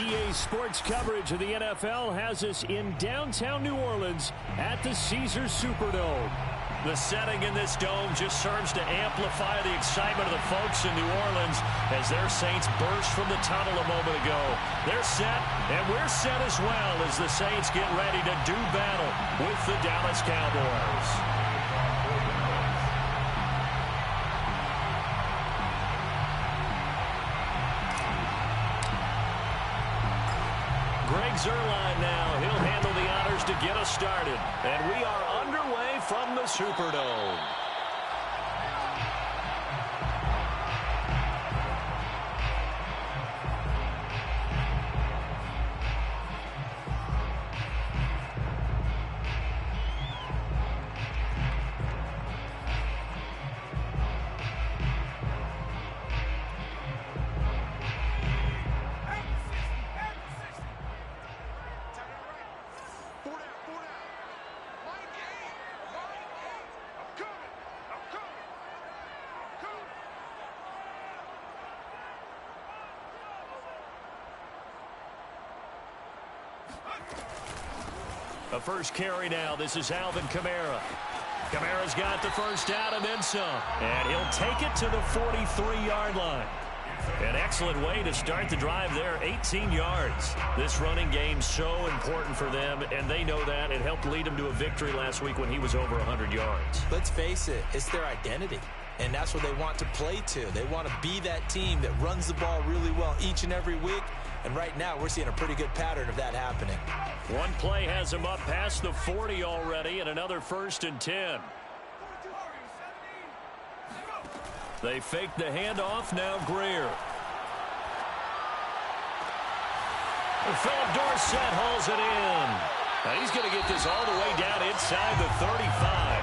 EA Sports coverage of the NFL has us in downtown New Orleans at the Caesars Superdome. The setting in this dome just serves to amplify the excitement of the folks in New Orleans as their Saints burst from the tunnel a moment ago. They're set, and we're set as well as the Saints get ready to do battle with the Dallas Cowboys. Greg Zuerlein now. He'll handle the honors to get us started. And we are underway from the Superdome. A first carry now. This is Alvin Kamara. Kamara's got the first down and then some. And he'll take it to the 43-yard line. An excellent way to start the drive there, 18 yards. This running game's so important for them, and they know that. It helped lead them to a victory last week when he was over 100 yards. Let's face it, it's their identity. And that's what they want to play to. They want to be that team that runs the ball really well each and every week. And right now, we're seeing a pretty good pattern of that happening. One play has them up past the 40 already, and another 1st and 10. They fake the handoff. Now Greer. And Philip Dorsett hauls it in. Now he's going to get this all the way down inside the 35.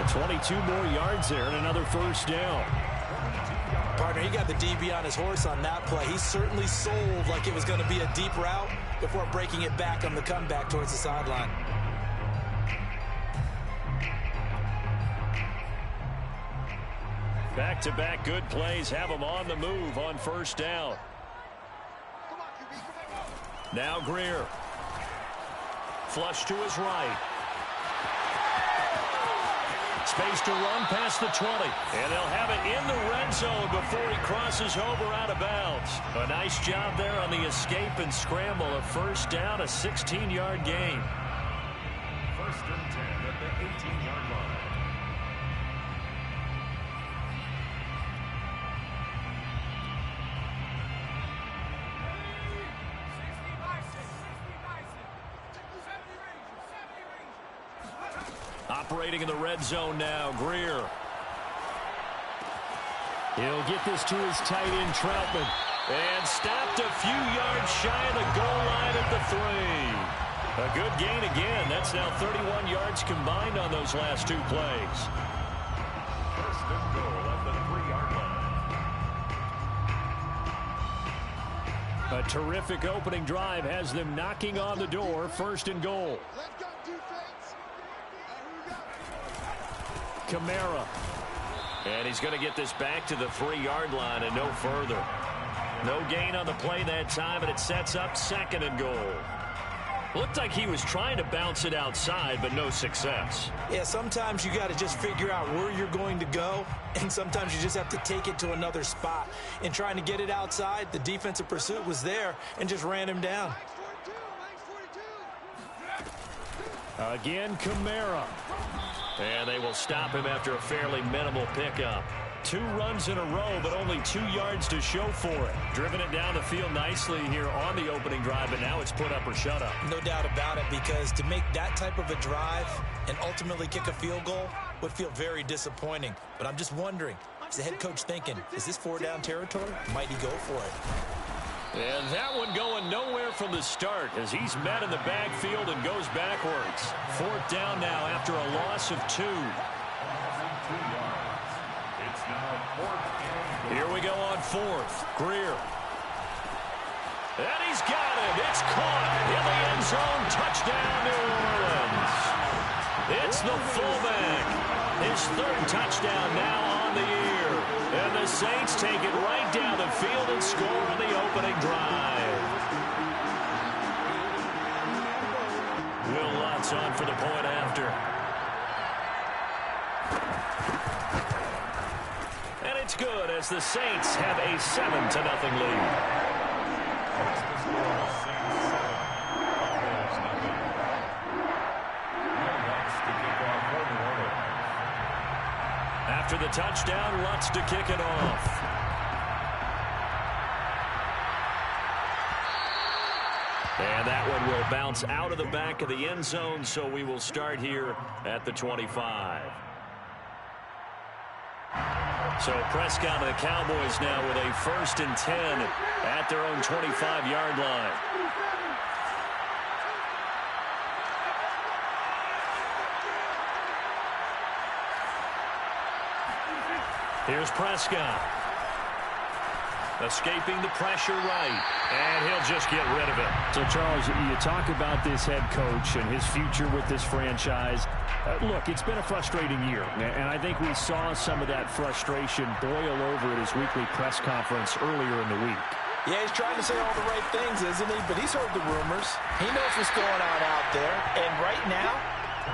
22 more yards there and another 1st down. Partner, he got the DB on his horse on that play. He certainly sold like it was going to be a deep route before breaking it back on the comeback towards the sideline. Back-to-back good plays have him on the move on 1st down. Now Greer. Flush to his right. Space to run past the 20. And they'll have it in the red zone before he crosses over out of bounds. A nice job there on the escape and scramble. A 1st down, a 16-yard gain. 1st and 10 at the 18-yard line. Operating in the red zone now, Greer. He'll get this to his tight end, Troutman. And stopped a few yards shy of the goal line at the 3. A good gain again. That's now 31 yards combined on those last 2 plays. 1st and goal at the 3-yard line. A terrific opening drive has them knocking on the door. 1st and goal. Kamara. And he's going to get this back to the 3-yard line and no further. No gain on the play that time, and it sets up 2nd and goal. Looked like he was trying to bounce it outside, but no success. Yeah, sometimes you got to just figure out where you're going to go, and sometimes you just have to take it to another spot. In trying to get it outside, the defensive pursuit was there and just ran him down. Again, Kamara. And they will stop him after a fairly minimal pickup. 2 runs in a row, but only 2 yards to show for it. Driven it down the field nicely here on the opening drive, but now it's put up or shut up. No doubt about it, because to make that type of a drive and ultimately kick a field goal would feel very disappointing. But I'm just wondering, is the head coach thinking, is this 4-down territory? Might he go for it? And that one going nowhere from the start as he's met in the backfield and goes backwards. 4th down now after a loss of 2. Here we go on 4th. Greer. And he's got it. It's caught in the end zone. Touchdown, New Orleans. It's the fullback. His 3rd touchdown now on the year. And the Saints take it right down the field and score on the opening drive. timeouts on for the point after. And it's good as the Saints have a 7-0 lead. After the touchdown, Lutz to kick it off. And that one will bounce out of the back of the end zone, so we will start here at the 25. So Prescott and the Cowboys now with a 1st and 10 at their own 25-yard line. Here's Prescott. Escaping the pressure right. And he'll just get rid of it. So, Charles, you talk about this head coach and his future with this franchise. Look, it's been a frustrating year. And I think we saw some of that frustration boil over at his weekly press conference earlier in the week. Yeah, he's trying to say all the right things, isn't he? But he's heard the rumors. He knows what's going on out there. And right now,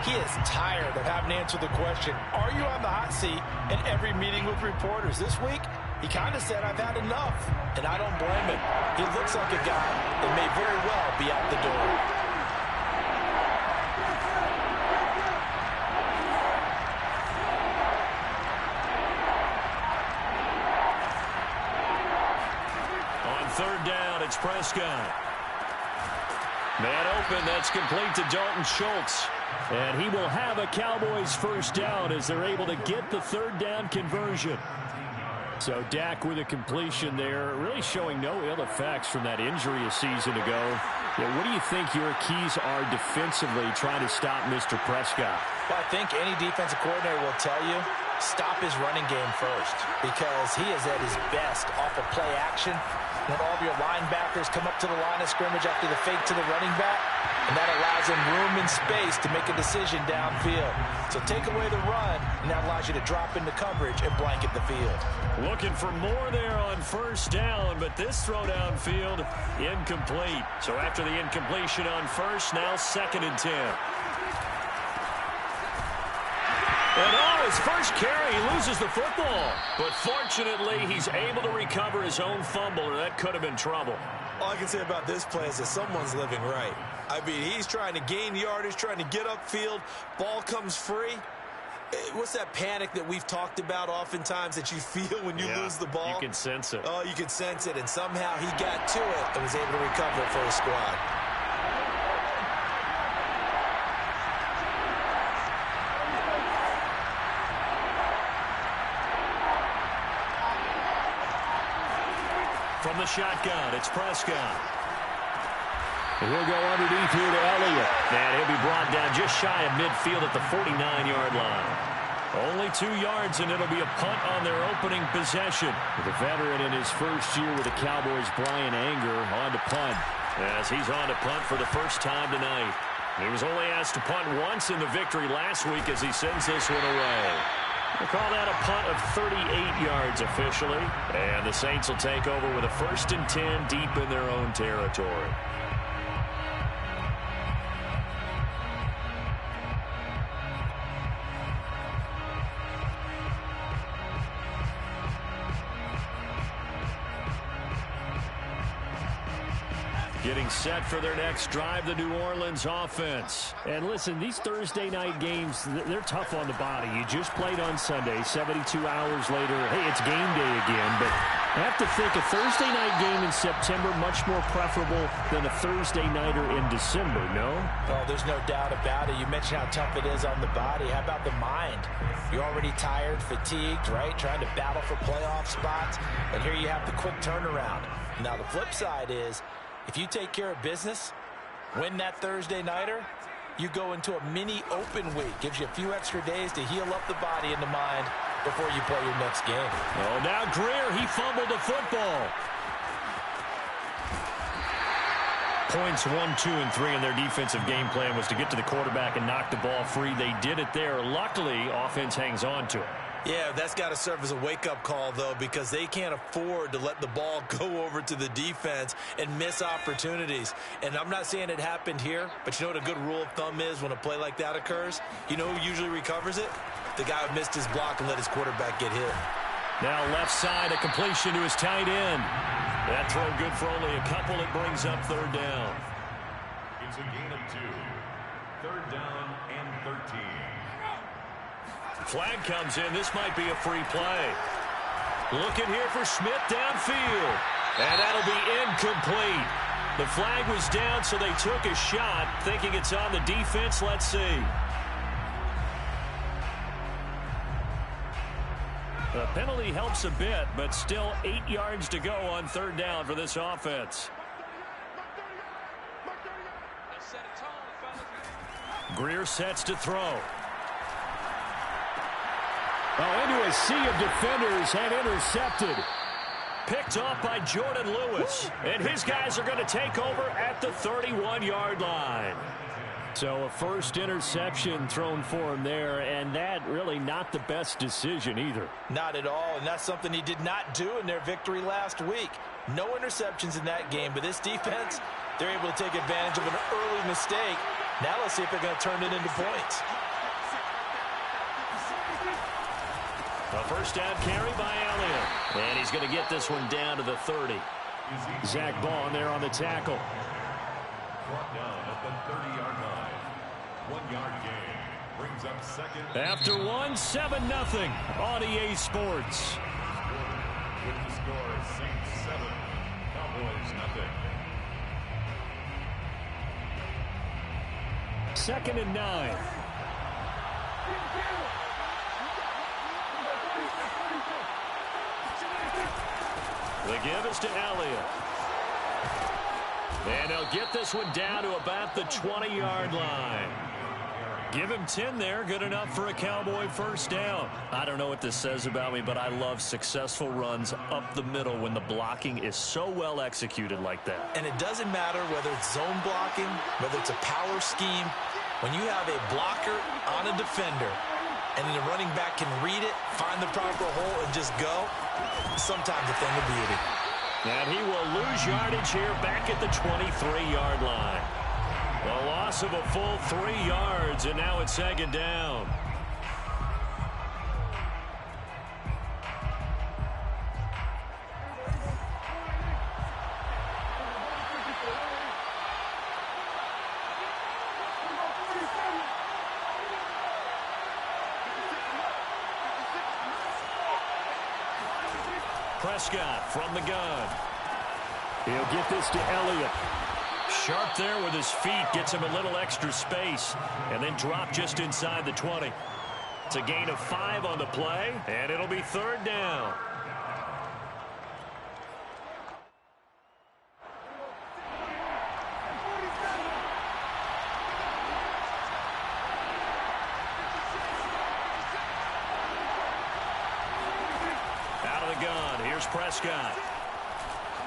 he is tired of having to answer the question, are you on the hot seat in every meeting with reporters? This week, he kind of said, I've had enough, and I don't blame him. He looks like a guy that may very well be out the door. On 3rd down, it's Prescott. Man open, that's complete to Dalton Schultz. And he will have a Cowboys 1st down as they're able to get the 3rd down conversion. So Dak with a completion there, really showing no ill effects from that injury a season ago. Yeah, what do you think your keys are defensively trying to stop Mr. Prescott? Well, I think any defensive coordinator will tell you, stop his running game first, because he is at his best off of play action. When all of your linebackers come up to the line of scrimmage after the fake to the running back, and that allows him room and space to make a decision downfield. So take away the run, and that allows you to drop into coverage and blanket the field. Looking for more there on 1st down, but this throw downfield incomplete. So after the incompletion on 1st, now 2nd and 10. And on his first carry, he loses the football. But fortunately, he's able to recover his own fumble, or that could have been trouble. All I can say about this play is that someone's living right. I mean, he's trying to gain yardage, trying to get upfield. Ball comes free. What's that panic that we've talked about oftentimes that you feel when you lose the ball? You can sense it. Oh, you can sense it. And somehow he got to it and was able to recover it for his squad. From the shotgun, it's Prescott. And he'll go underneath here to Elliott. And he'll be brought down just shy of midfield at the 49-yard line. Only 2 yards, and it'll be a punt on their opening possession. With a veteran in his first year with the Cowboys, Brian Anger, on to punt. As he's on to punt for the first time tonight. He was only asked to punt once in the victory last week as he sends this one away. We'll call that a punt of 38 yards officially. And the Saints will take over with a 1st and 10 deep in their own territory. Getting set for their next drive, the New Orleans offense. And listen, these Thursday night games, they're tough on the body. You just played on Sunday, 72 hours later. Hey, it's game day again. But I have to think a Thursday night game in September much more preferable than a Thursday nighter in December, no? Oh, there's no doubt about it. You mentioned how tough it is on the body. How about the mind? You're already tired, fatigued, right? Trying to battle for playoff spots. And here you have the quick turnaround. Now, the flip side is, if you take care of business, win that Thursday nighter, you go into a mini open week. Gives you a few extra days to heal up the body and the mind before you play your next game. Oh, now Greer, he fumbled the football. Points 1, 2, and 3 in their defensive game plan was to get to the quarterback and knock the ball free. They did it there. Luckily, offense hangs on to it. Yeah, that's got to serve as a wake-up call, though, because they can't afford to let the ball go over to the defense and miss opportunities. And I'm not saying it happened here, but you know what a good rule of thumb is when a play like that occurs? You know who usually recovers it? The guy who missed his block and let his quarterback get hit. Now left side, a completion to his tight end. That throw good for only a couple. It brings up third down. It's a gain of 2. Third down and 13. Flag comes in. This might be a free play. Looking here for Smith downfield. And that'll be incomplete. The flag was down, so they took a shot, thinking it's on the defense. Let's see. The penalty helps a bit, but still 8 yards to go on third down for this offense. Greer sets to throw. Oh, into a sea of defenders and intercepted. Picked off by Jordan Lewis. And his guys are going to take over at the 31-yard line. So a first interception thrown for him there, and that really not the best decision either. Not at all, and that's something he did not do in their victory last week. No interceptions in that game, but this defense, they're able to take advantage of an early mistake. Now let's see if they're going to turn it into points. A first down carry by Elliott. And he's going to get this one down to the 30. Zach Bond there on the tackle. Brought down at the 30-yard line. 1-yard gain. Brings up second. After 1-7-0 on EA Sports. With the score, Saints 7, Cowboys 0. 2nd and 9. The give is to Elliott. And he'll get this one down to about the 20-yard line. Give him 10 there. Good enough for a Cowboy first down. I don't know what this says about me, but I love successful runs up the middle when the blocking is so well executed like that. And it doesn't matter whether it's zone blocking, whether it's a power scheme. When you have a blocker on a defender and the running back can read it, find the proper hole, and just go, sometimes a thing of beauty. And he will lose yardage here back at the 23-yard line. A loss of a full 3 yards, and now it's 2nd down. Prescott from the gun. He'll get this to Elliott. Sharp there with his feet, gets him a little extra space, and then drop just inside the 20. It's a gain of 5 on the play, and it'll be 3rd down. Out of the gun, here's Prescott.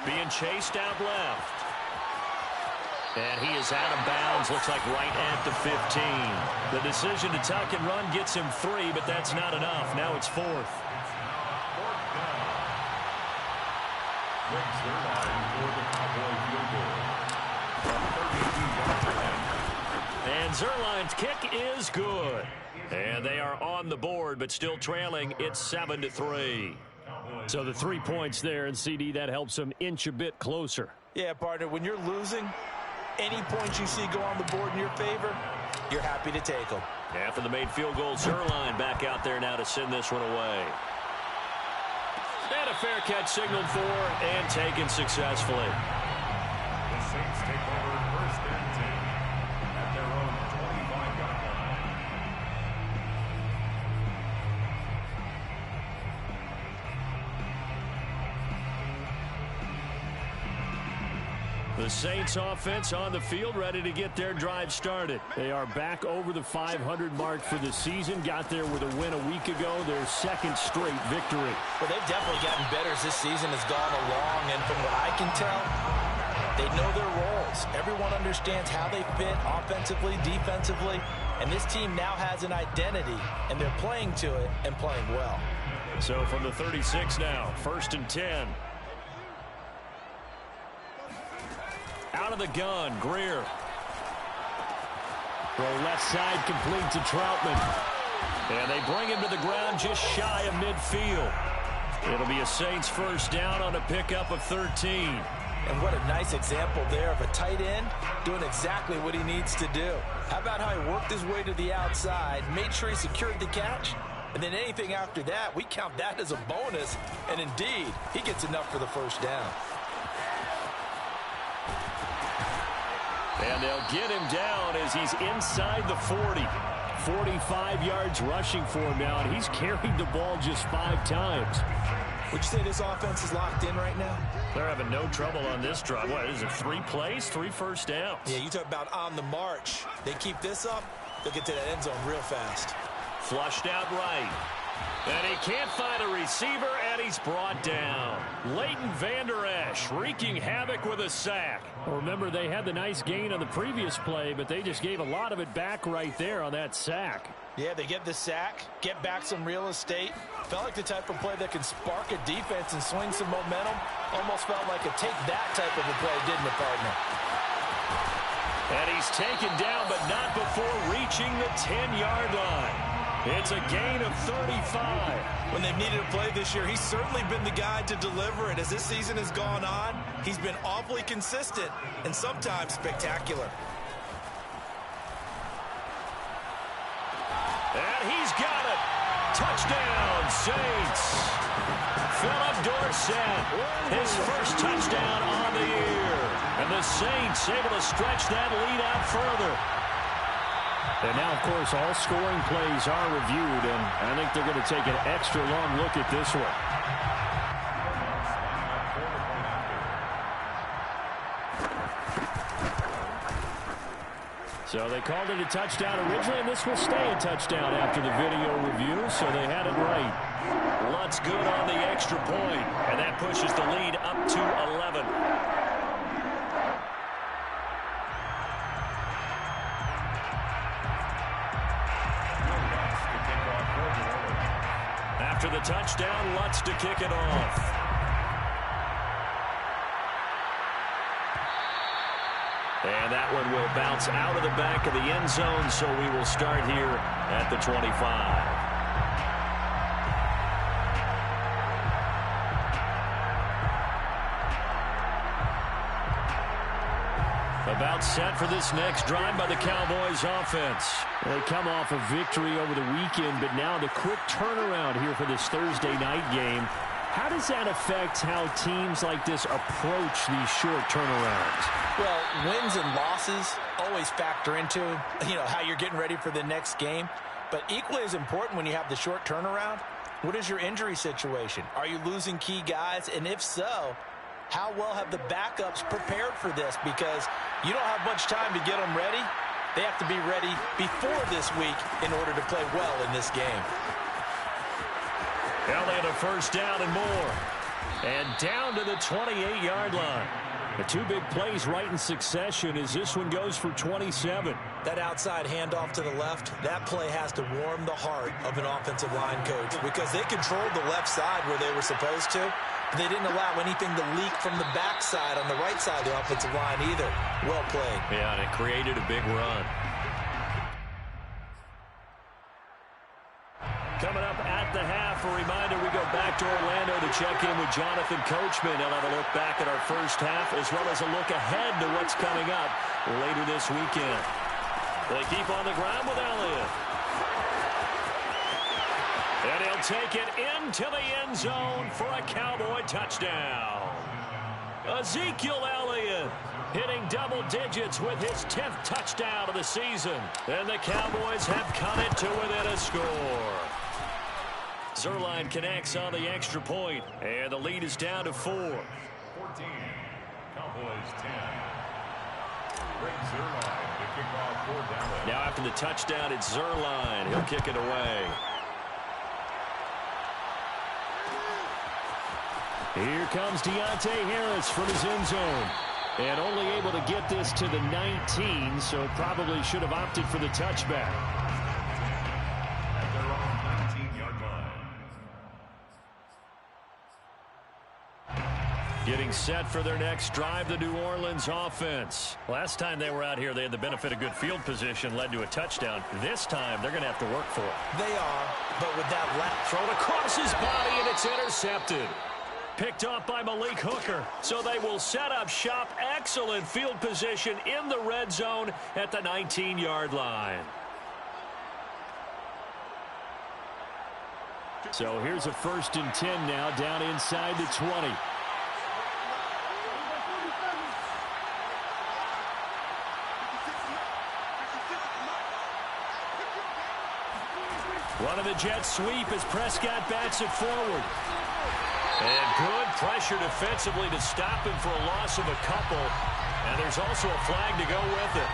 Being chased out left. And he is out of bounds, looks like right at the 15. The decision to tuck and run gets him 3, but that's not enough. Now it's 4th. And Zerline's kick is good. And they are on the board, but still trailing. It's 7-3. So the 3 points there, and CD, that helps them inch a bit closer. Yeah, partner, when you're losing, any points you see go on the board in your favor, you're happy to take them. After the made field goal, Zerline back out there now to send this one away. And a fair catch signaled for and taken successfully. The Saints take over 1st and 10 at their own 25-yard line. The Saints offense on the field, ready to get their drive started. They are back over the 500 mark for the season. Got there with a win a week ago, their 2nd straight victory. Well, they've definitely gotten better as this season has gone along, and from what I can tell, they know their roles. Everyone understands how they fit offensively, defensively, and this team now has an identity, and they're playing to it and playing well. So from the 36 now, 1st and 10. Out of the gun, Greer. Throw left side complete to Troutman. And they bring him to the ground just shy of midfield. It'll be a Saints first down on a pickup of 13. And what a nice example there of a tight end doing exactly what he needs to do. How about how he worked his way to the outside, made sure he secured the catch, and then anything after that, we count that as a bonus. And indeed, he gets enough for the first down. And they'll get him down as he's inside the 40. 45 yards rushing for him now, and he's carried the ball just 5 times. Would you say this offense is locked in right now? They're having no trouble on this drive. What is it, 3 plays, 3 first downs? Yeah, you talk about on the march. They keep this up, they'll get to that end zone real fast. Flushed out right. And he can't find a receiver, and he's brought down. Leighton Vander Esch wreaking havoc with a sack. Well, remember, they had the nice gain on the previous play, but they just gave a lot of it back right there on that sack. Yeah, they get the sack, get back some real estate. Felt like the type of play that can spark a defense and swing some momentum. Almost felt like a take that type of a play, didn't it, partner? And he's taken down, but not before reaching the 10-yard line. It's a gain of 35. When they've needed a play this year, he's certainly been the guy to deliver it. As this season has gone on, he's been awfully consistent and sometimes spectacular. And he's got it. Touchdown, Saints. Philip Dorsett, his first touchdown on the year. And the Saints able to stretch that lead out further. And now, of course, all scoring plays are reviewed, and I think they're going to take an extra long look at this one. So they called it a touchdown originally, and this will stay a touchdown after the video review, so they had it right. Lutz good on the extra point, and that pushes the lead up to 11. After the touchdown, Lutz to kick it off. And that one will bounce out of the back of the end zone, so we will start here at the 25. About set for this next drive by the Cowboys offense. They come off a victory over the weekend, but now the quick turnaround here for this Thursday night game. How does that affect how teams like this approach these short turnarounds? Well, wins and losses always factor into, how you're getting ready for the next game. But equally as important when you have the short turnaround, what is your injury situation? Are you losing key guys? And if so, how well have the backups prepared for this? Because you don't have much time to get them ready. They have to be ready before this week in order to play well in this game. Elliott a first down and more. And down to the 28-yard line. The 2 big plays right in succession as this one goes for 27. That outside handoff to the left, that play has to warm the heart of an offensive line coach because they controlled the left side where they were supposed to. They didn't allow anything to leak from the backside on the right side of the offensive line either. Well played. Yeah, and it created a big run. Coming up at the half, a reminder, we go back to Orlando to check in with Jonathan Coachman. He'll have a look back at our first half as well as a look ahead to what's coming up later this weekend. They keep on the ground with Elliott. And he'll take it into the end zone for a Cowboy touchdown. Ezekiel Elliott hitting double digits with his 10th touchdown of the season. And the Cowboys have cut it to within a score. Zerline connects on the extra point, and the lead is down to 4. 14, Cowboys 10. Greg Zerline to kick off 4 down. Now after the touchdown, it's Zerline. He'll kick it away. Here comes Deontay Harris from his end zone. And only able to get this to the 19, so probably should have opted for the touchback. At their own 19-yard line. Getting set for their next drive, the New Orleans offense. Last time they were out here, they had the benefit of good field position, led to a touchdown. This time, they're going to have to work for it. They are, but with that lap thrown across his body, and it's intercepted. Picked off by Malik Hooker. So they will set up shop. Excellent field position in the red zone at the 19-yard line. So here's a 1st and 10 now, down inside the 20. Running the jet sweep as Prescott bats it forward. And good pressure defensively to stop him for a loss of a couple. And there's also a flag to go with it.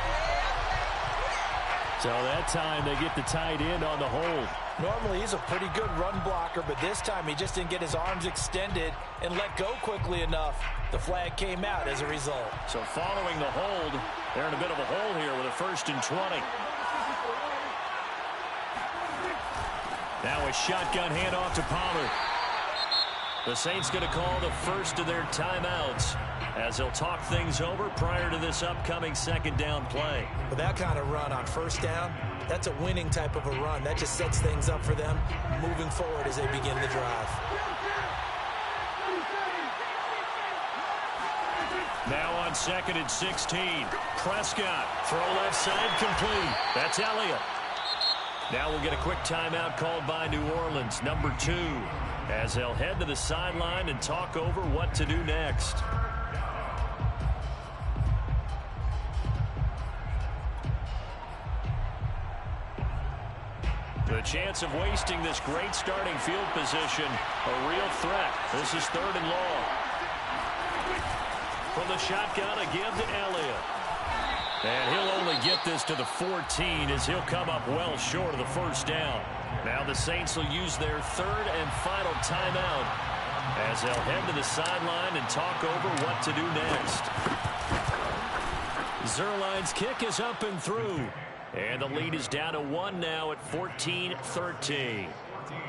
So that time they get the tight end on the hold. Normally he's a pretty good run blocker, but this time he just didn't get his arms extended and let go quickly enough. The flag came out as a result. So following the hold, they're in a bit of a hole here with a 1st and 20. Now a shotgun handoff to Pollard. The Saints going to call the first of their timeouts as they'll talk things over prior to this upcoming 2nd down play. With that kind of run on 1st down, that's a winning type of a run. That just sets things up for them moving forward as they begin the drive. Now on 2nd and 16. Prescott, throw left side, complete. That's Elliott. Now we'll get a quick timeout called by New Orleans, number 2, as they'll head to the sideline and talk over what to do next. The chance of wasting this great starting field position, a real threat. This is 3rd and long. From the shotgun, a give to Elliott. And he'll only get this to the 14 as he'll come up well short of the 1st down. Now the Saints will use their 3rd and final timeout as they'll head to the sideline and talk over what to do next. Zerline's kick is up and through. And the lead is down to 1 now at 14-13.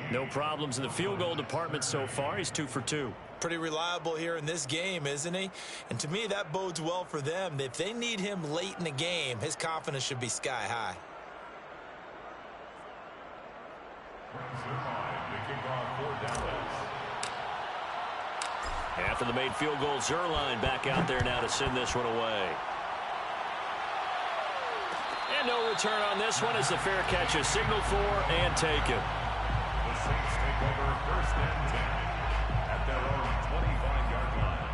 No problems in the field goal department so far. He's 2 for 2. Pretty reliable here in this game, isn't he? And to me, that bodes well for them. If they need him late in the game, his confidence should be sky high. After the made field goal, Zerline back out there now to send this one away. And no return on this one as the fair catch is signaled for and taken. The Saints take over 1st and 10 at their own 25-yard line.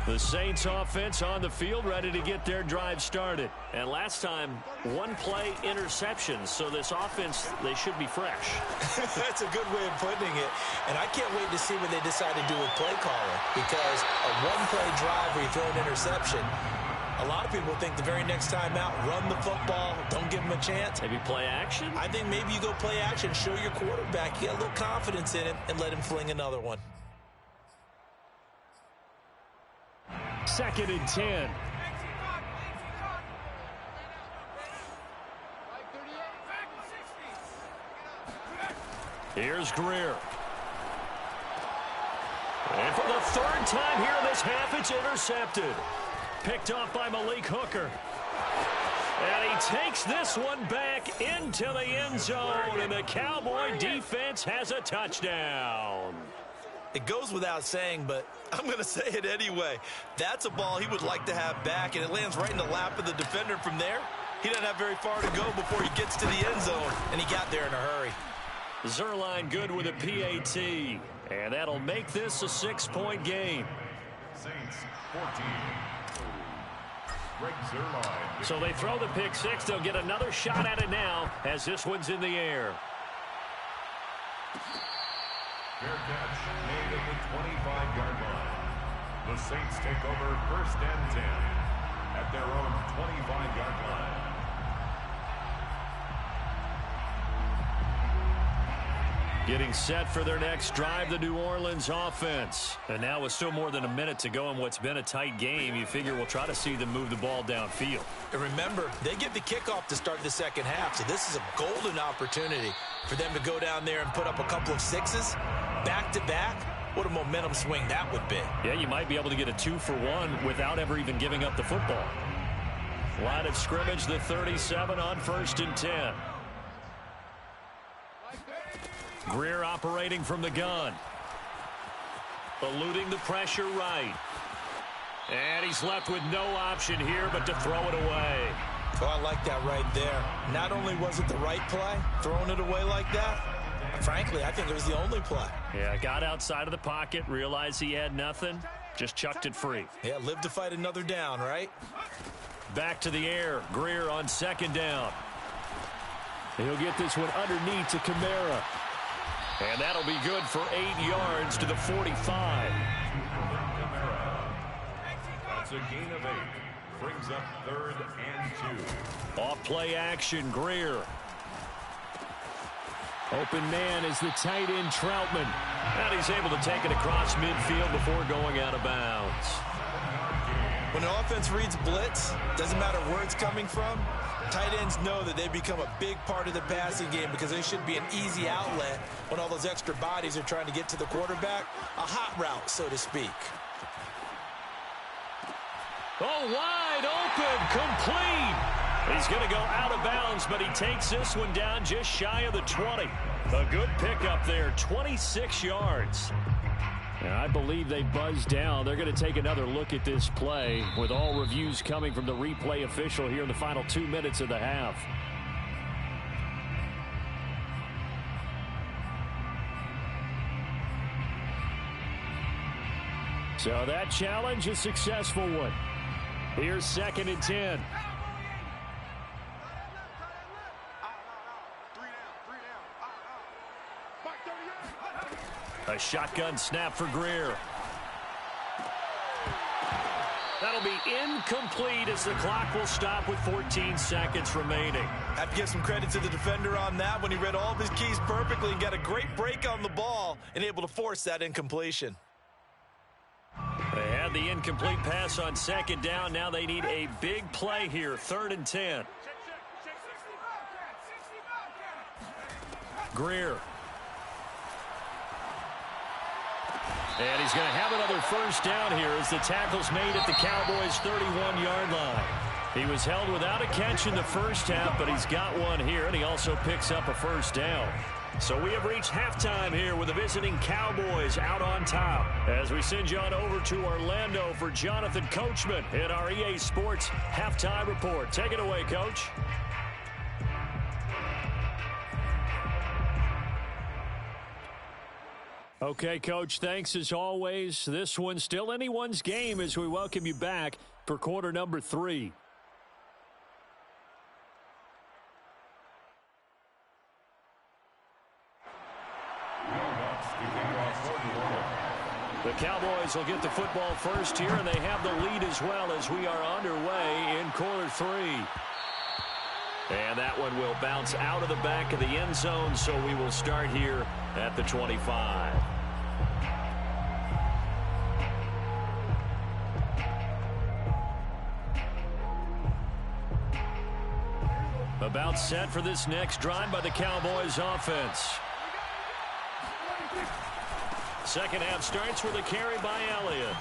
The Saints offense on the field ready to get their drive started. And last time, 1-play interceptions. So this offense, they should be fresh. That's a good way of putting it. And I can't wait to see what they decide to do with play calling. Because a 1-play drive where you throw an interception, a lot of people think the very next time out, run the football, don't give them a chance. Maybe play action? I think maybe you go play action, show your quarterback, you got a little confidence in him, and let him fling another one. 2nd and 10. Here's Greer. And for the 3rd time here in this half, it's intercepted. Picked off by Malik Hooker. And he takes this one back into the end zone, and the Cowboy defense has a touchdown. It goes without saying, but I'm going to say it anyway. That's a ball he would like to have back, and it lands right in the lap of the defender from there. He doesn't have very far to go before he gets to the end zone, and he got there in a hurry. Zerline good with a PAT, and that'll make this a 6-point game. Saints 14. Greg Zerline. So they throw the pick 6. They'll get another shot at it now as this one's in the air. Fair catch made at the 25-yard line. The Saints take over 1st and 10 at their own 25-yard line. Getting set for their next drive, the New Orleans offense. And now with still more than a minute to go in what's been a tight game, you figure we'll try to see them move the ball downfield. And remember, they get the kickoff to start the second half, so this is a golden opportunity for them to go down there and put up a couple of sixes back-to-back. What a momentum swing that would be. Yeah, you might be able to get a 2-for-1 without ever even giving up the football. Line of scrimmage, the 37 on 1st and 10. Greer operating from the gun. Eluding the pressure right. And he's left with no option here but to throw it away. Oh, I like that right there. Not only was it the right play, throwing it away like that, frankly, I think it was the only play. Yeah, got outside of the pocket, realized he had nothing, just chucked it free. Yeah, live to fight another down, right? Back to the air. Greer on 2nd down. He'll get this one underneath to Kamara. And that'll be good for 8 yards to the 45. That's a gain of 8. Brings up 3rd and 2. Off play action, Greer. Open man is the tight end, Troutman. And he's able to take it across midfield before going out of bounds. When an offense reads blitz, doesn't matter where it's coming from, tight ends know that they become a big part of the passing game because they should be an easy outlet when all those extra bodies are trying to get to the quarterback. A hot route, so to speak. Oh, wide open, complete. He's going to go out of bounds, but he takes this one down just shy of the 20. A good pickup there, 26 yards. And I believe they buzzed down. They're going to take another look at this play with all reviews coming from the replay official here in the final 2 minutes of the half. So that challenge, a successful one. Here's 2nd and 10. A shotgun snap for Greer. That'll be incomplete as the clock will stop with 14 seconds remaining. Have to give some credit to the defender on that when he read all of his keys perfectly and got a great break on the ball and able to force that incompletion. They had the incomplete pass on 2nd down. Now they need a big play here, 3rd and 10. Greer. And he's going to have another 1st down here as the tackle's made at the Cowboys' 31-yard line. He was held without a catch in the first half, but he's got one here, and he also picks up a 1st down. So we have reached halftime here with the visiting Cowboys out on top. As we send you on over to Orlando for Jonathan Coachman in our EA Sports Halftime Report. Take it away, Coach. Okay, Coach, thanks as always. This one's still anyone's game as we welcome you back for quarter number 3. The Cowboys will get the football first here, and they have the lead as well as we are underway in quarter 3. And that one will bounce out of the back of the end zone, so we will start here at the 25. About set for this next drive by the Cowboys offense. Second half starts with a carry by Elliott.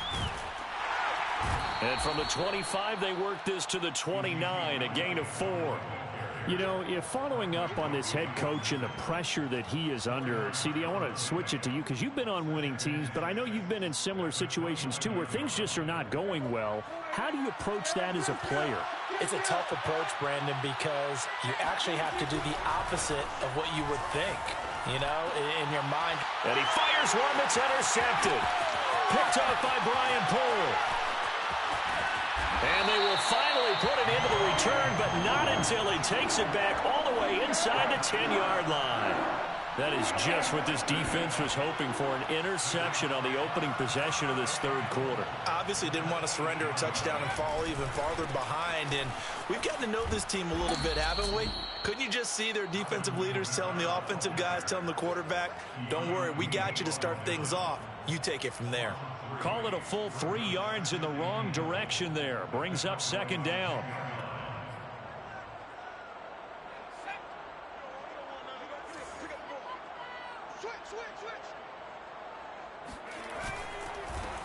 And from the 25, they work this to the 29, a gain of 4. You know, if following up on this head coach and the pressure that he is under, CD, I want to switch it to you because you've been on winning teams, but I know you've been in similar situations too where things just are not going well. How do you approach that as a player? It's a tough approach, Brandon, because you actually have to do the opposite of what you would think, you know, in your mind. And he fires one that's intercepted. Picked off by Brian Poole. And they will finally put it into the return, but not until he takes it back all the way inside the 10-yard line. That is just what this defense was hoping for, an interception on the opening possession of this third quarter. Obviously didn't want to surrender a touchdown and fall even farther behind, and we've gotten to know this team a little bit, haven't we? Couldn't you just see their defensive leaders telling the offensive guys, telling the quarterback, don't worry, we got you to start things off. You take it from there. Call it a full 3 yards in the wrong direction there. Brings up second down.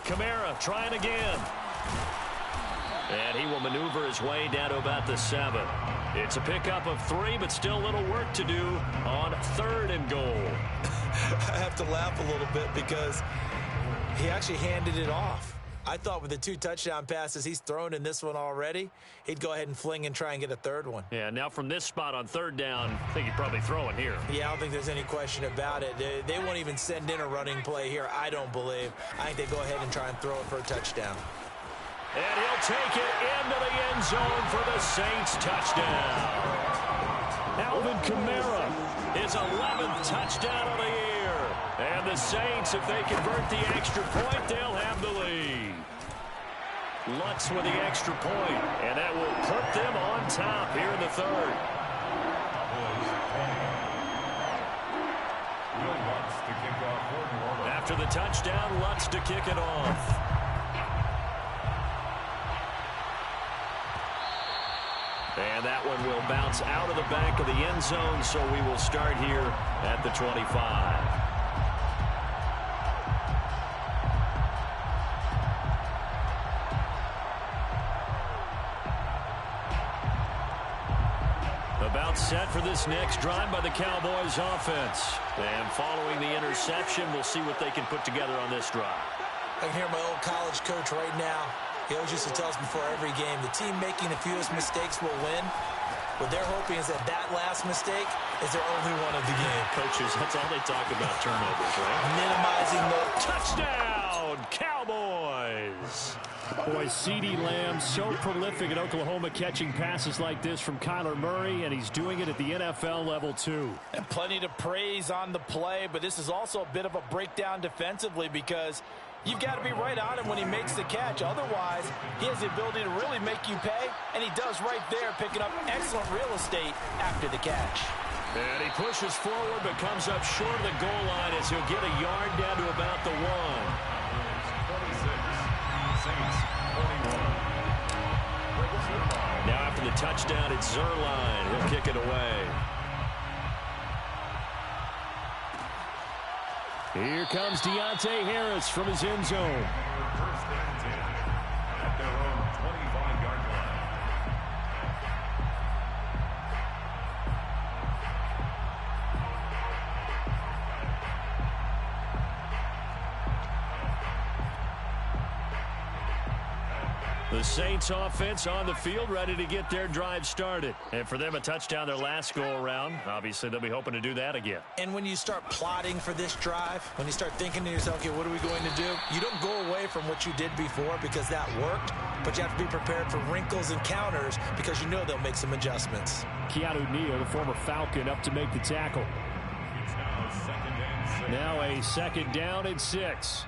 Kamara trying again. And he will maneuver his way down to about the 7. It's a pickup of 3, but still a little work to do on 3rd and goal. I have to laugh a little bit because he actually handed it off. I thought with the 2 touchdown passes he's thrown in this one already, he'd go ahead and fling and try and get a 3rd one. Yeah, now from this spot on 3rd down, I think he'd probably throw it here. Yeah, I don't think there's any question about it. They won't even send in a running play here, I don't believe. I think they go ahead and try and throw it for a touchdown. And he'll take it into the end zone for the Saints touchdown. Alvin Kamara, his 11th touchdown of the year. And the Saints, if they convert the extra point, they'll have the lead. Lutz with the extra point, and that will put them on top here in the 3rd. After the touchdown, Lutz to kick it off. And that one will bounce out of the back of the end zone, so we will start here at the 25. About set for this next drive by the Cowboys offense. And following the interception, we'll see what they can put together on this drive. I can hear my old college coach right now. He always used to tell us before every game, the team making the fewest mistakes will win. What they're hoping is that that last mistake is their only one of the game. Coaches, that's all they talk about, turnovers, right? Minimizing the touchdown, Cowboys. Boy, CeeDee Lamb so prolific at Oklahoma catching passes like this from Kyler Murray, and he's doing it at the NFL level too. And plenty to praise on the play, but this is also a bit of a breakdown defensively because you've got to be right on him when he makes the catch. Otherwise, he has the ability to really make you pay, and he does right there, picking up excellent real estate after the catch. And he pushes forward but comes up short of the goal line as he'll get a yard down to about the 1. 26. Saints, 21. Now after the touchdown, it's Zerline. He'll kick it away. Here comes Deontay Harris from his end zone. First and 10 at their own 25-yard line. The Saints offense on the field, ready to get their drive started. And for them, a touchdown their last go-around. Obviously, they'll be hoping to do that again. And when you start plotting for this drive, when you start thinking to yourself, okay, what are we going to do? You don't go away from what you did before because that worked, but you have to be prepared for wrinkles and counters because you know they'll make some adjustments. Keanu Neal, the former Falcon, up to make the tackle. It's now 2nd and 6. Now a 2nd down and 6.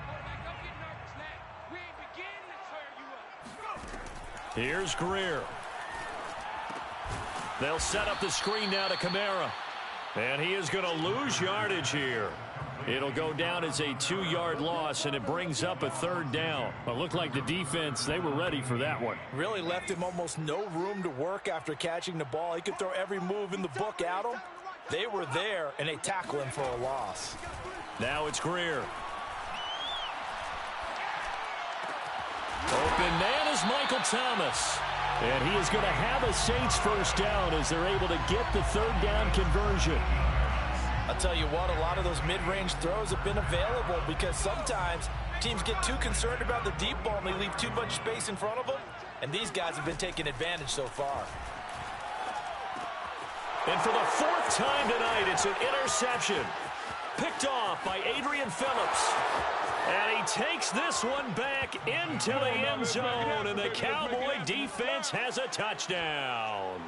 Here's Greer. They'll set up the screen now to Kamara. And he is going to lose yardage here. It'll go down as a 2-yard loss, and it brings up a 3rd down. It looked like the defense, they were ready for that one. Really left him almost no room to work after catching the ball. He could throw every move in the book at him. They were there, and they tackle him for a loss. Now it's Greer. Open man is Michael Thomas. And he is going to have a Saints 1st down as they're able to get the 3rd down conversion. I'll tell you what, a lot of those mid-range throws have been available because sometimes teams get too concerned about the deep ball and they leave too much space in front of them. And these guys have been taking advantage so far. And for the 4th time tonight, it's an interception. Picked off by Adrian Phillips. And he takes this one back into the end zone, and the Cowboy defense has a touchdown.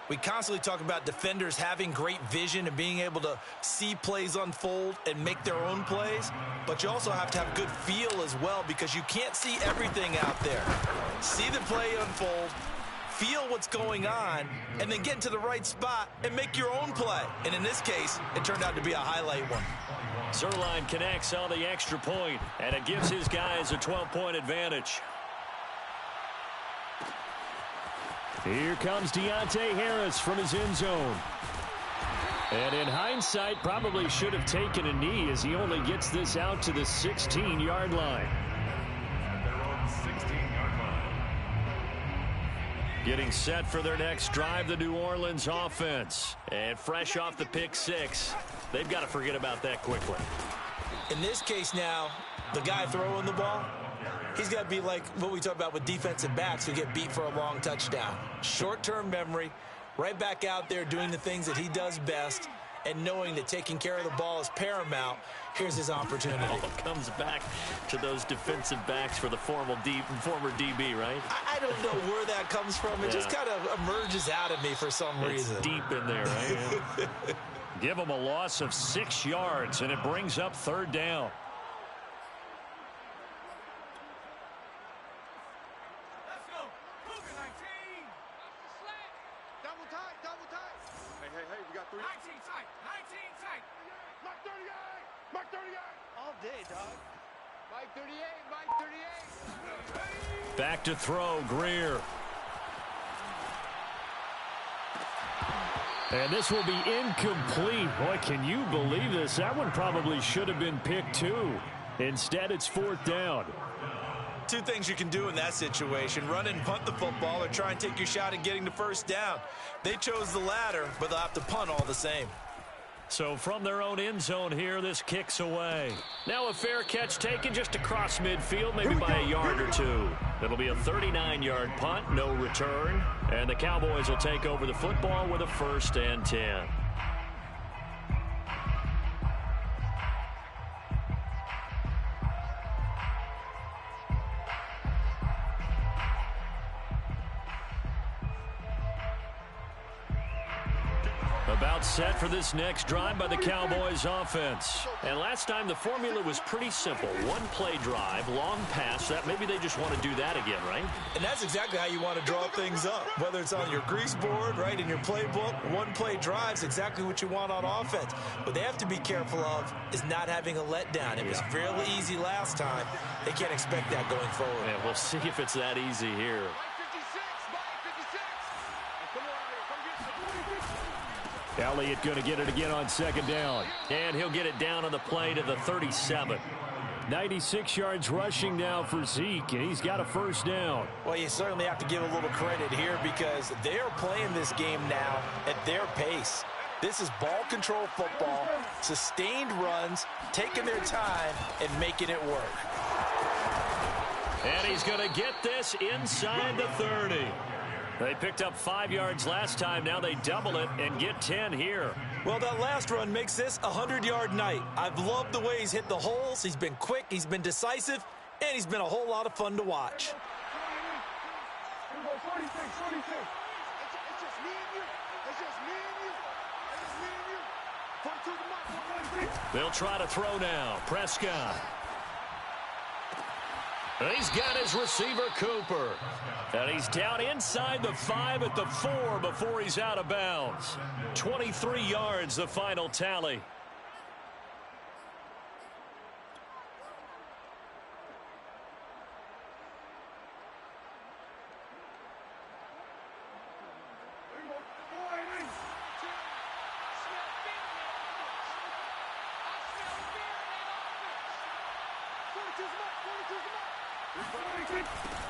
We constantly talk about defenders having great vision and being able to see plays unfold and make their own plays, but you also have to have good feel as well because you can't see everything out there. See the play unfold, feel what's going on, and then get into the right spot and make your own play. And in this case, it turned out to be a highlight one. Zerline connects on the extra point, and it gives his guys a 12-point advantage. Here comes Deontay Harris from his end zone. And in hindsight, probably should have taken a knee as he only gets this out to the 16-yard line. At their own 16-yard line. Getting set for their next drive, the New Orleans offense. And fresh off the pick six, they've got to forget about that quickly. In this case now, the guy throwing the ball, he's got to be like what we talk about with defensive backs who get beat for a long touchdown. Short-term memory, right back out there doing the things that he does best, and knowing that taking care of the ball is paramount. Here's his opportunity. It all comes back to those defensive backs for the former DB, right? I don't know where that comes from. It just kind of emerges out of me for some reason. It's deep in there, right? Give him a loss of 6 yards, and it brings up third down. Back to throw, Greer. And this will be incomplete. Boy, can you believe this? That one probably should have been picked too. Instead, it's fourth down. Two things you can do in that situation: run and punt the football, or try and take your shot at getting the first down. They chose the latter, but they'll have to punt all the same. So from their own end zone here, this kicks away. Now a fair catch taken just across midfield, maybe by a yard or two. It'll be a 39-yard punt, no return. And the Cowboys will take over the football with a 1st and 10. About set for this next drive by the Cowboys offense. And last time the formula was pretty simple. One play drive, long pass. That maybe they just want to do that again, right? And that's exactly how you want to draw things up. Whether it's on your grease board, right, in your playbook, one play drive's exactly what you want on offense. What they have to be careful of is not having a letdown. It was fairly easy last time. They can't expect that going forward. And we'll see if it's that easy here. Elliott going to get it again on second down. And he'll get it down on the play to the 37. 96 yards rushing now for Zeke, and he's got a first down. Well, you certainly have to give a little credit here because they're playing this game now at their pace. This is ball control football, sustained runs, taking their time, and making it work. And he's going to get this inside the 30. They picked up 5 yards last time. Now they double it and get 10 here. Well, that last run makes this a 100-yard night. I've loved the way he's hit the holes. He's been quick, he's been decisive, and he's been a whole lot of fun to watch. They'll try to throw now. Prescott. He's got his receiver, Cooper. And he's down inside the 5 at the 4 before he's out of bounds. 23 yards, the final tally.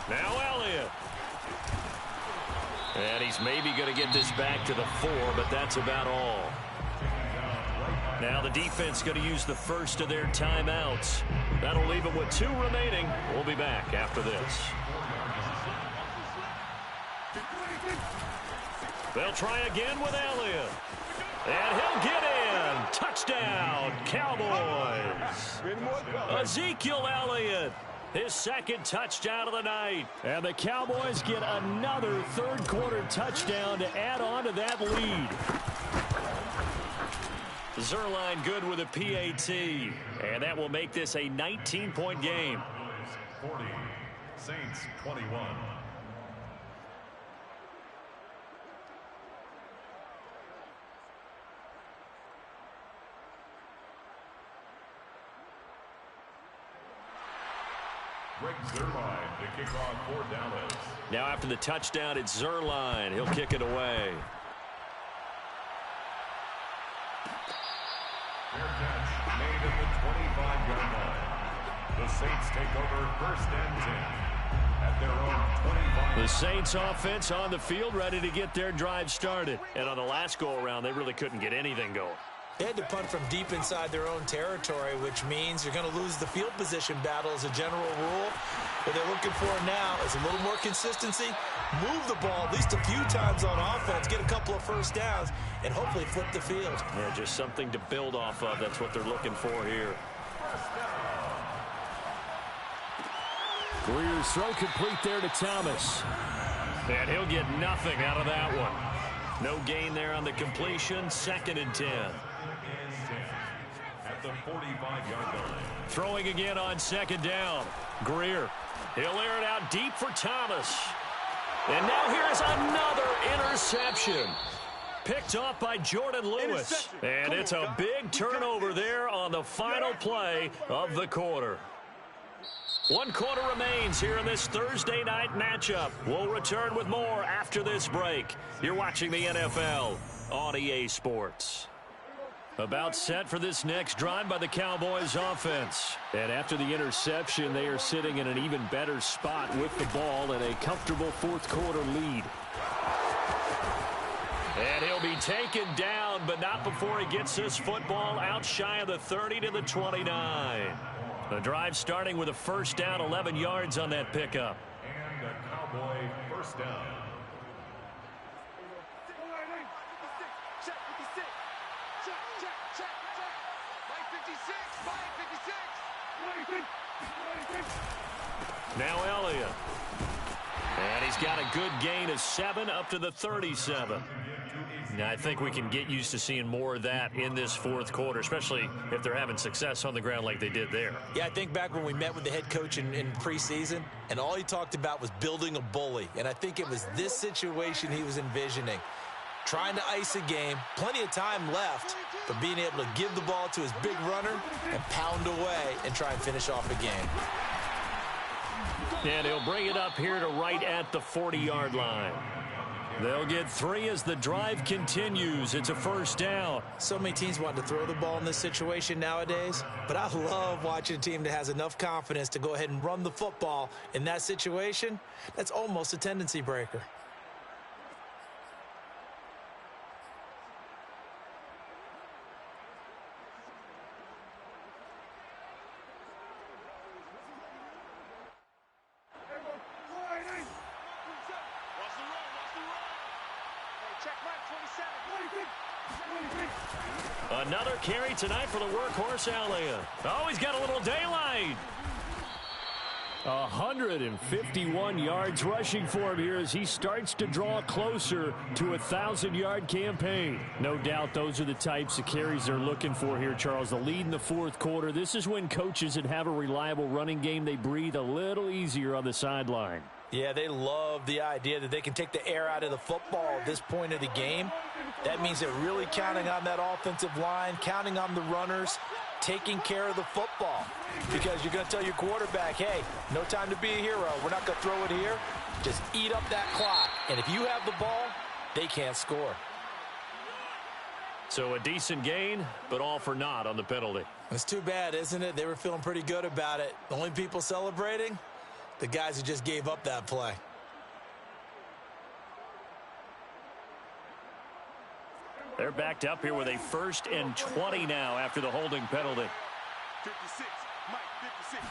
Now Elliott. And he's maybe going to get this back to the 4, but that's about all. Now the defense going to use the first of their timeouts. That'll leave them with 2 remaining. We'll be back after this. They'll try again with Elliott. And he'll get in. Touchdown, Cowboys. Ezekiel Elliott his second touchdown of the night. And the Cowboys get another third-quarter touchdown to add on to that lead. Zerline good with a PAT, and that will make this a 19-point game. 40, Saints 21. Greg Zerline to kick off for Dallas. Now after the touchdown, it's Zerline. He'll kick it away. Fair catch made at the 25-yard line. The Saints take over 1st and 10 at their own 25. The Saints offense on the field, ready to get their drive started. And on the last go-around, they really couldn't get anything going. They had to punt from deep inside their own territory, which means you're going to lose the field position battle as a general rule. What they're looking for now is a little more consistency, move the ball at least a few times on offense, get a couple of first downs, and hopefully flip the field. Yeah, just something to build off of. That's what they're looking for here. Greer's throw complete there to Thomas. And he'll get nothing out of that one. No gain there on the completion. 2nd and 10. At the 45-yard line. Throwing again on 2nd down. Greer. He'll air it out deep for Thomas. And now here's another interception. Picked off by Jordan Lewis. And it's a big turnover there on the final play of the quarter. 1 quarter remains here in this Thursday night matchup. We'll return with more after this break. You're watching the NFL on EA Sports. About set for this next drive by the Cowboys offense. And after the interception, they are sitting in an even better spot with the ball and a comfortable 4th quarter lead. And he'll be taken down, but not before he gets this football out shy of the 30 to the 29. The drive starting with a first down, 11 yards on that pickup. And a Cowboy first down. Now Elliott. And he's got a good gain of 7 up to the 37. Now, I think we can get used to seeing more of that in this 4th quarter, especially if they're having success on the ground like they did there. Yeah, I think back when we met with the head coach in preseason, and all he talked about was building a bully. And I think it was this situation he was envisioning. Trying to ice a game, plenty of time left, but being able to give the ball to his big runner and pound away and try and finish off a game. And he'll bring it up here to right at the 40-yard line. They'll get 3 as the drive continues. It's a first down. So many teams want to throw the ball in this situation nowadays, but I love watching a team that has enough confidence to go ahead and run the football in that situation. That's almost a tendency breaker. Another carry tonight for the workhorse Elliott. Oh, he's got a little daylight. 151 yards rushing for him here as he starts to draw closer to a 1,000-yard campaign. No doubt those are the types of carries they're looking for here, Charles. The lead in the 4th quarter. This is when coaches that have a reliable running game, they breathe a little easier on the sideline. Yeah, they love the idea that they can take the air out of the football at this point of the game. That means they're really counting on that offensive line, counting on the runners, taking care of the football. Because you're going to tell your quarterback, hey, no time to be a hero. We're not going to throw it here. Just eat up that clock. And if you have the ball, they can't score. So a decent gain, but all for naught on the penalty. It's too bad, isn't it? They were feeling pretty good about it. The only people celebrating, the guys who just gave up that play. They're backed up here with a 1st and 20 now after the holding penalty. 56, Mike, 56,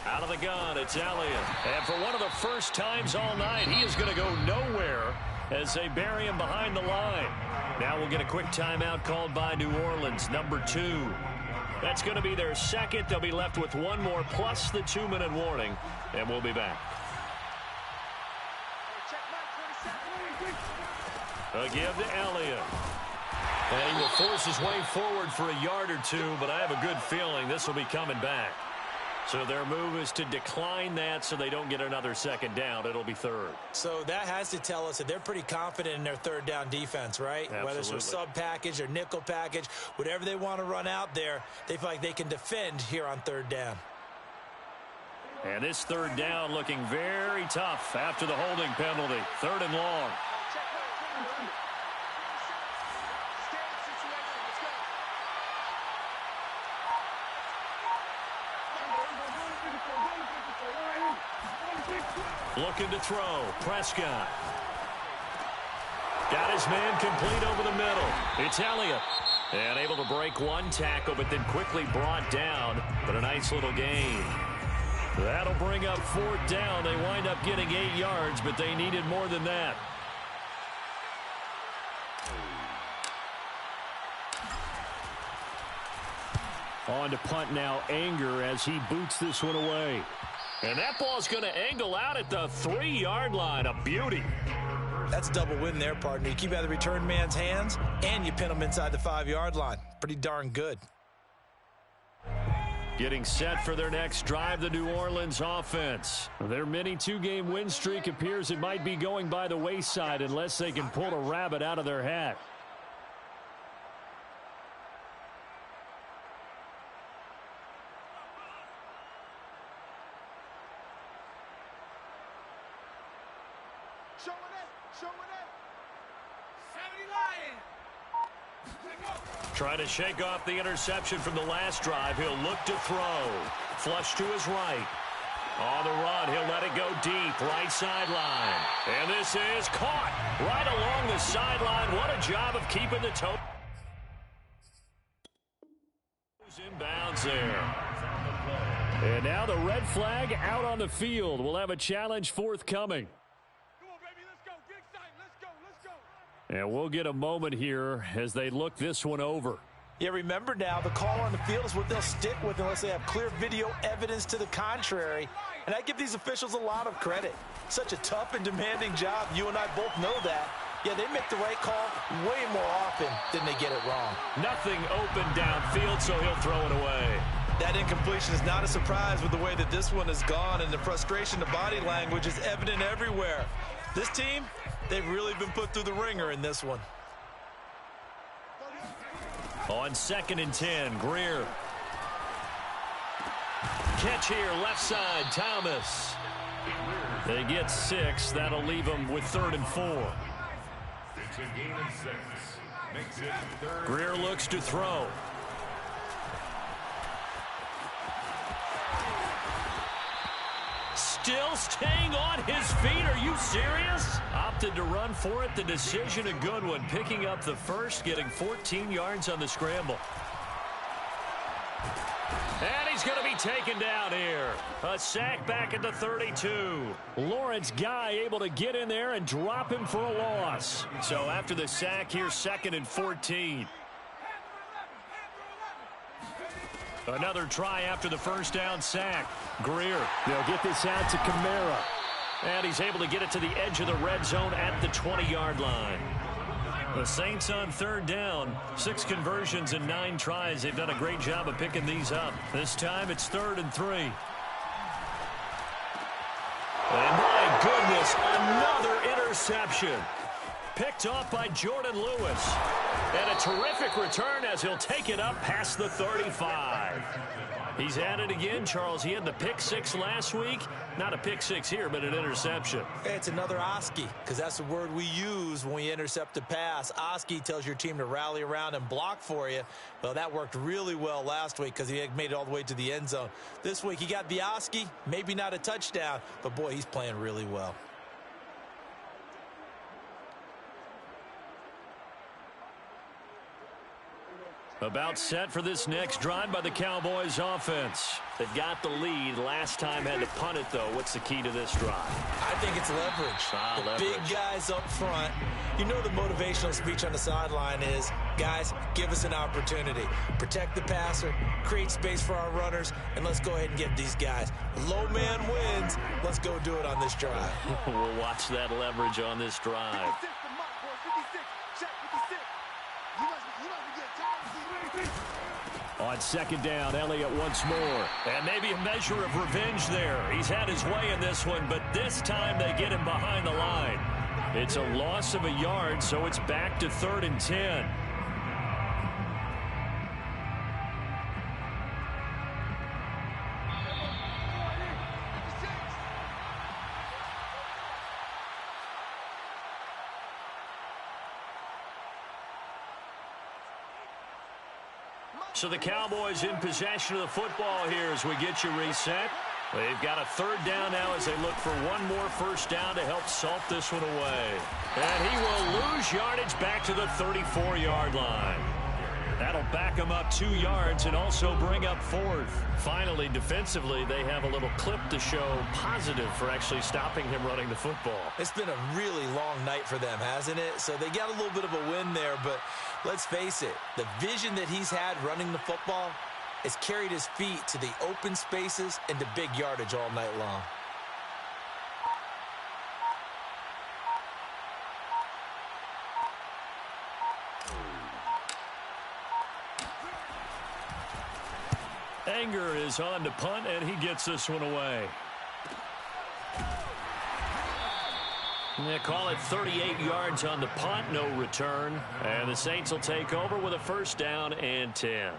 right. Out of the gun, it's Elliott. And for one of the first times all night, he is going to go nowhere as they bury him behind the line. Now we'll get a quick timeout called by New Orleans, number 2. That's going to be their second. They'll be left with one more plus the 2-minute warning, and we'll be back. A give to Elliott. And he will force his way forward for a yard or two, but I have a good feeling this will be coming back. So their move is to decline that so they don't get another second down. It'll be third. So that has to tell us that they're pretty confident in their third down defense, right? Absolutely. Whether it's a sub package or nickel package, whatever they want to run out there, they feel like they can defend here on third down. And this third down looking very tough after the holding penalty. Third and long. Looking to throw. Prescott. Got his man complete over the middle. It's Elliott. And able to break one tackle, but then quickly brought down. But a nice little gain. That'll bring up fourth down. They wind up getting 8 yards, but they needed more than that. On to punt now, Anger, as he boots this one away. And that ball's going to angle out at the 3-yard line. A beauty. That's a double win there, partner. You keep out of the return man's hands, and you pin him inside the 5-yard line. Pretty darn good. Getting set for their next drive, the New Orleans offense. Their mini 2-game win streak appears it might be going by the wayside unless they can pull a rabbit out of their hat. Trying to shake off the interception from the last drive. He'll look to throw. Flush to his right. On the run, he'll let it go deep. Right sideline. And this is caught right along the sideline. What a job of keeping the toe. Inbounds there. And now the red flag out on the field. We'll have a challenge forthcoming. And we'll get a moment here as they look this one over. Yeah, remember now, the call on the field is what they'll stick with unless they have clear video evidence to the contrary. And I give these officials a lot of credit. Such a tough and demanding job. You and I both know that. Yeah, they make the right call way more often than they get it wrong. Nothing open downfield, so he'll throw it away. That incompletion is not a surprise with the way that this one has gone, and the frustration, the body language is evident everywhere. This team, they've really been put through the ringer in this one. On 2nd and 10, Greer. Catch here, left side, Thomas. They get 6. That'll leave them with 3rd and 4. It's a gain of 6. Makes it 3rd. Greer looks to throw. Still staying on his feet. Are you serious? Opted to run for it. The decision a good one. Picking up the first, getting 14 yards on the scramble. And he's going to be taken down here. A sack back at the 32. Lawrence Guy able to get in there and drop him for a loss. So after the sack, here's 2nd and 14. Another try after the first down sack. Greer. They'll get this out to Kamara. And he's able to get it to the edge of the red zone at the 20-yard line. The Saints on 3rd down. 6 conversions and 9 tries. They've done a great job of picking these up. This time it's 3rd and 3. And my goodness, another interception. Picked off by Jordan Lewis. And a terrific return as he'll take it up past the 35. He's at it again, Charles. He had the pick 6 last week. Not a pick 6 here, but an interception. It's another Oski, because that's the word we use when we intercept a pass. Oski tells your team to rally around and block for you. Well, that worked really well last week because he made it all the way to the end zone. This week he got the Oski, maybe not a touchdown, but boy, he's playing really well. About set for this next drive by the Cowboys offense. They've got the lead. Last time had to punt it, though. What's the key to this drive? I think it's leverage. The big guys up front. You know the motivational speech on the sideline is, guys, give us an opportunity. Protect the passer, create space for our runners, and let's go ahead and get these guys. Low man wins. Let's go do it on this drive. We'll watch that leverage on this drive. On second down, Elliott once more. And maybe a measure of revenge there. He's had his way in this one, but this time they get him behind the line. It's a loss of a yard, so it's back to 3rd and 10. So the Cowboys in possession of the football here as we get you reset. They've got a 3rd down now as they look for one more first down to help salt this one away. And he will lose yardage back to the 34-yard line. That'll back him up 2 yards and also bring up 4th. Finally, defensively, they have a little clip to show positive for actually stopping him running the football. It's been a really long night for them, hasn't it? So they got a little bit of a win there, but let's face it, the vision that he's had running the football has carried his feet to the open spaces and to big yardage all night long. Anger is on to punt, and he gets this one away. They call it 38 yards on the punt, no return. And the Saints will take over with a first down and 10.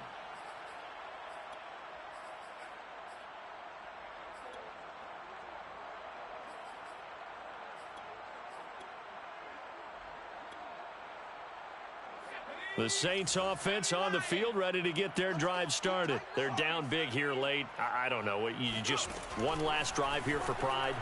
The Saints offense on the field, ready to get their drive started. They're down big here late. I don't know. You just one last drive here for pride?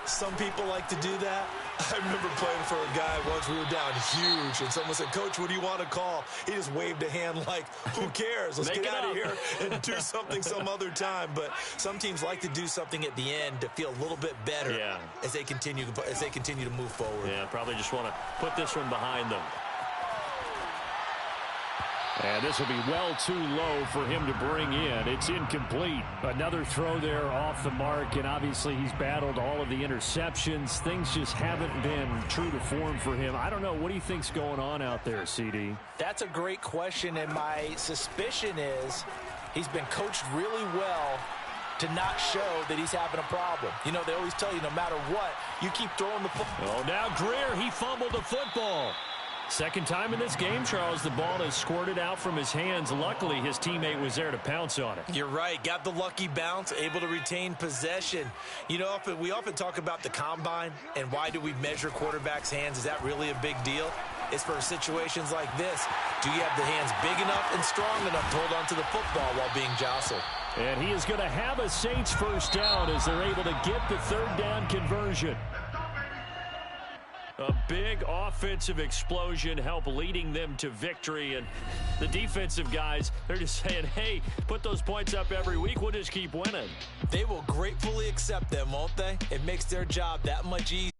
Some people like to do that. I remember playing for a guy once. We were down huge, and someone said, "Coach, what do you want to call?" He just waved a hand like, who cares? Let's get out of here and do something some other time. But some teams like to do something at the end to feel a little bit better as they continue to move forward. Yeah, probably just want to put this one behind them. And this will be well too low for him to bring in. It's incomplete. Another throw there off the mark, and obviously he's battled all of the interceptions. Things just haven't been true to form for him. I don't know. What do you think's going on out there, CD? That's a great question, and my suspicion is he's been coached really well to not show that he's having a problem. You know, they always tell you no matter what, you keep throwing the football. Oh, now Greer, he fumbled the football. Second time in this game, Charles, the ball has squirted out from his hands. Luckily, his teammate was there to pounce on it. You're right. Got the lucky bounce, able to retain possession. You know, we often talk about the combine and why do we measure quarterbacks' hands. Is that really a big deal? It's for situations like this. Do you have the hands big enough and strong enough to hold on to the football while being jostled? And he is going to have a Saints first down as they're able to get the 3rd down conversion. A big offensive explosion help leading them to victory. And the defensive guys, they're just saying, hey, put those points up every week. We'll just keep winning. They will gratefully accept them, won't they? It makes their job that much easier.